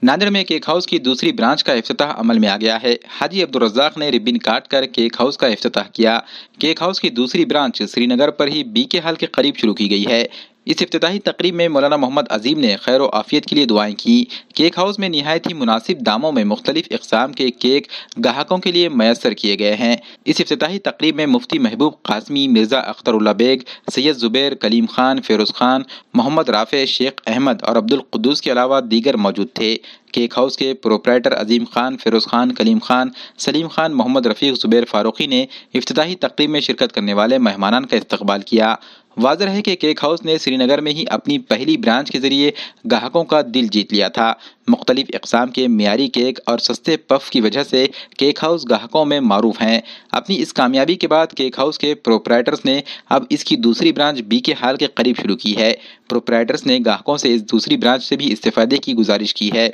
नांदेड़ में cake house की दूसरी ब्रांच का इफ्तिताह अमल में आ गया है। हाजी अब्दुल रज़्ज़ाक ने रिबिन काट कर केक हाउस का इफ्तिताह किया। केक हाउस की दूसरी ब्रांच श्रीनगर पर ही बीके हाल के करीब शुरू की गई है। इस इफ्तिताही तकरीब में मौलाना मोहम्मद अजीम ने खैर व आफियत के लिए दुआएं की। केक हाउस में निहायत ही मुनासिब दामों में मुख्तलिफ इक़साम के केक ग्राहकों के लिए मैसर किए गए हैं। इस इफ्तिताही तकरीब में मुफ्ती महबूब कासमी, मिर्ज़ा अख्तरुल्लाह बेग, सैयद जुबैर, कलीम खान, फेरोज़ खान, मोहम्मद राफे, शेख अहमद और अब्दुल कुद्दूस के अलावा दीगर मौजूद थे। केक हाउस के प्रोप्राइटर अजीम खान, फेरोज़ खान, कलीम खान, सलीम खान, मोहम्मद रफ़ीक, जुबैर फारूकी ने इफ्तिताही तकरीब में शिरकत करने वाले मेहमानान का इस्तकबाल किया। वाज़ेह है कि केक हाउस ने श्रीनगर में ही अपनी पहली ब्रांच के जरिए ग्राहकों का दिल जीत लिया था। मुख्तलिफ इक़साम के मियारी केक और सस्ते पफ की वजह से केक हाउस ग्राहकों में मारूफ हैं। अपनी इस कामयाबी के बाद केक हाउस के प्रोप्राइटर्स ने अब इसकी दूसरी ब्रांच बीके हाल के करीब शुरू की है। प्रोप्राइटर्स ने ग्राहकों से इस दूसरी ब्रांच से भी इस्तेफादे की गुजारिश की है।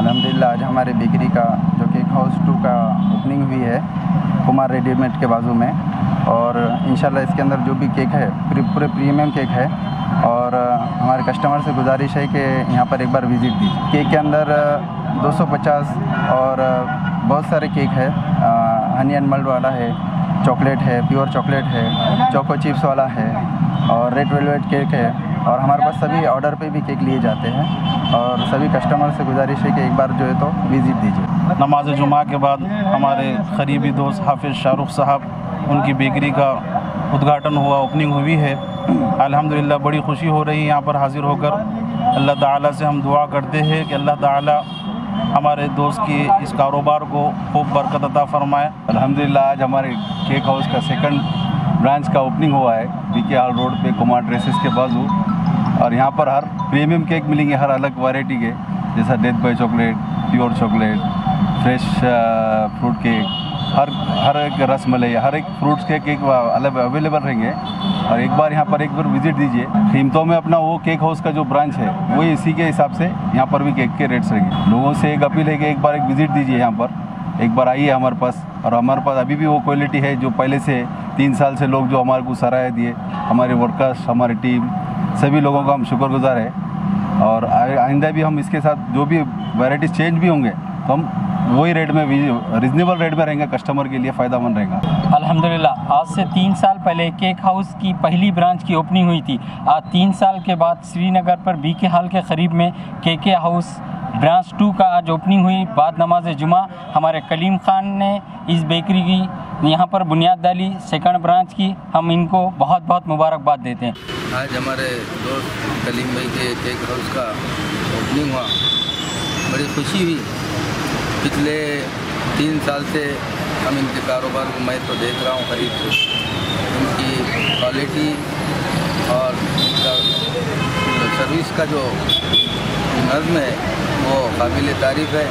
अल्हम्दुलिल्लाह आज हमारे बेकरी का जो केक हाउस 2 का ओपनिंग हुई है कुमार रेडीमेड के बाजू में, और इंशाल्लाह इसके अंदर जो भी केक है पूरे प्रीमियम केक है। और हमारे कस्टमर से गुजारिश है कि यहाँ पर एक बार विज़िट दीजिए। केक के अंदर 250 और बहुत सारे केक है। हनी एंड मल्ड वाला है, चॉकलेट है, प्योर चॉकलेट है, चोको चिप्स वाला है और रेड वेलवेट केक है। और हमारे पास सभी ऑर्डर पे भी केक लिए जाते हैं और सभी कस्टमर से गुजारिश है कि एक बार जो है तो विज़िट दीजिए। नमाज जुमा के बाद हमारे करीबी दोस्त हाफिज़ शाहरुख साहब, उनकी बेकरी का उद्घाटन हुआ, ओपनिंग हुई है। अल्हम्दुलिल्लाह बड़ी खुशी हो रही है यहाँ पर हाज़िर होकर। अल्लाह ताला से हम दुआ करते हैं कि अल्लाह ताला हमारे दोस्त की इस कारोबार को खूब बरकत अता फरमाए। अल्हम्दुलिल्लाह आज हमारे केक हाउस का सेकंड ब्रांच का ओपनिंग हुआ है बीके हाल रोड पे कुमार ड्रेसेस के बाजू। और यहाँ पर हर प्रीमियम केक मिलेंगे, हर अलग वैरायटी के, जैसा death by chocolate, pure chocolate, fresh fruit cake, हर एक रसमलाई, हर एक फ्रूट्स के केक अलग अवेलेबल रहेंगे। और एक बार विज़िट दीजिए। कीमतों में अपना वो केक हाउस का जो ब्रांच है वही इसी के हिसाब से यहाँ पर भी केक के रेट्स रहेंगे। लोगों से एक अपील है कि एक बार विज़िट दीजिए यहाँ पर, एक बार आइए हमारे पास। और हमारे पास अभी भी वो क्वालिटी है जो पहले से 3 साल से लोग जो हमारे को सराह दिए, हमारे वर्कर्स, हमारी टीम, सभी लोगों का हम शुक्रगुजार है। और आइंदा भी हम इसके साथ जो भी वैराइटीज़ चेंज भी होंगे तो हम वही रेट में, रिजनेबल रेट में रहेंगे, कस्टमर के लिए फ़ायदेमंद रहेगा। अल्हम्दुलिल्लाह आज से 3 साल पहले केक हाउस की पहली ब्रांच की ओपनिंग हुई थी। आज 3 साल के बाद श्रीनगर पर बीके हाल के करीब में केके हाउस ब्रांच 2 का आज ओपनिंग हुई। बाद नमाज जुमा हमारे कलीम खान ने इस बेकरी की यहाँ पर बुनियाद डाली, सेकंड ब्रांच की। हम इनको बहुत बहुत मुबारकबाद देते हैं। आज हमारे दोस्त कलीम भाई के केक हाउस का ओपनिंग हुआ, बड़ी खुशी हुई। पिछले 3 साल से हम इनके कारोबार को मैं तो देख रहा हूँ करीब से। इनकी क्वालिटी और इनका सर्विस का जो नज़्म है वो काबिल तारीफ़ है।